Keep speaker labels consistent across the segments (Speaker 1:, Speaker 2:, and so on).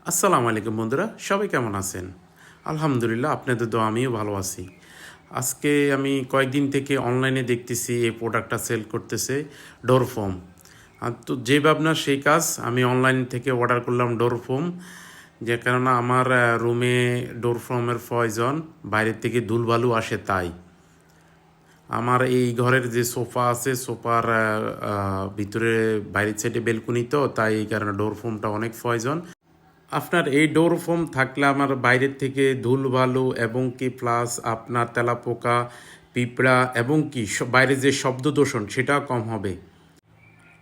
Speaker 1: আসসালামু আলাইকুম বন্ধুরা, সবাই কেমন আছেন? আলহামদুলিল্লাহ, আপনাদের দোয়া আমিও ভালো আছি। আজকে আমি কয়েকদিন থেকে অনলাইনে দেখতেছি এই প্রোডাক্টটা সেল করতেছে, ডোর ফোম। তো যে ভাবনা সেই কাজ, আমি অনলাইন থেকে অর্ডার করলাম ডোর ফোম। যে কেননা আমার রুমে ডোর ফোমের প্রয়োজন, বাইরের থেকে ধুলবালু আসে তাই। আমার এই ঘরের যে সোফা আছে, সোফার ভিতরে বাইরের সাইডে বেলকুনি, তো তাই এই কারণে ডোর ফোমটা অনেক প্রয়োজন। আপনার এই ডোর ফোম থাকলে আমার বাইরের থেকে ধুলবালু এবং কি প্লাস আপনার তেলাপোকা, পিঁপড়া এবং কি বাইরে যে শব্দ দূষণ সেটা কম হবে।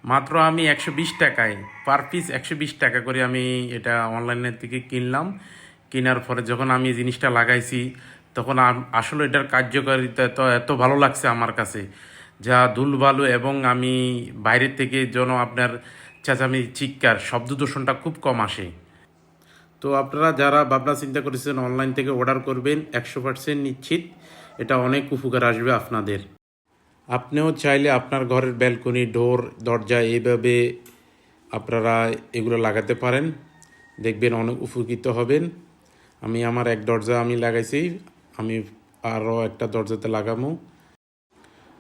Speaker 1: মাত্র আমি 120 টাকায় পার পিস 120 টাকা করে আমি এটা অনলাইনের থেকে কিনলাম। কেনার পরে যখন আমি জিনিসটা লাগাইছি, তখন আসলে এটার কার্যকারিতা তো এত ভালো লাগছে আমার কাছে, যা ধুলবালু এবং আমি বাইরের থেকে যেন আপনার চেঁচামেচি, চিৎকার, শব্দ দূষণটা খুব কম আসে। তো আপনারা যারা ভাবনা চিন্তা করেছেন অনলাইন থেকে অর্ডার করবেন, 100% নিশ্চিত এটা অনেক উপকার আসবে আপনাদের। আপনিও চাইলে আপনার ঘরের ব্যালকনি, ডোর, দরজা এইভাবে আপনারা এগুলো লাগাতে পারেন, দেখবেন অনেক উপকৃত হবেন। আমি আমার এক দরজা আমি লাগাইছি, আমি আরও একটা দরজাতে লাগাবো।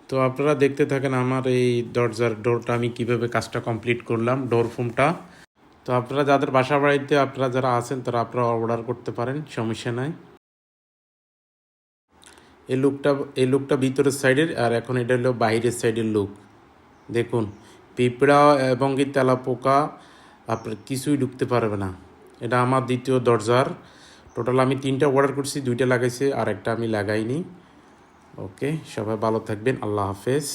Speaker 1: তো আপনারা দেখতে থাকেন আমার এই দরজার ডোরটা আমি কিভাবে কাজটা কমপ্লিট করলাম, ডোর ফোমটা। তো আপনারা যাদের বাসা বাড়িতে আপনারা যারা আছেন তারা আপনারা অর্ডার করতে পারেন, সমস্যা নাই। এই লুকটা ভিতরের সাইডের, আর এখন এটা হলো বাইরের সাইডের লুক। দেখুন, পিঁপড়া এবং কি তেলাপোকা আপনার কিছুই ঢুকতে পারবে না। এটা আমার দ্বিতীয় দরজার। টোটাল আমি 3টা অর্ডার করছি, 2টা লাগাইছি আর একটা আমি লাগাইনি। ওকে, সবাই ভালো থাকবেন, আল্লাহ হাফেজ।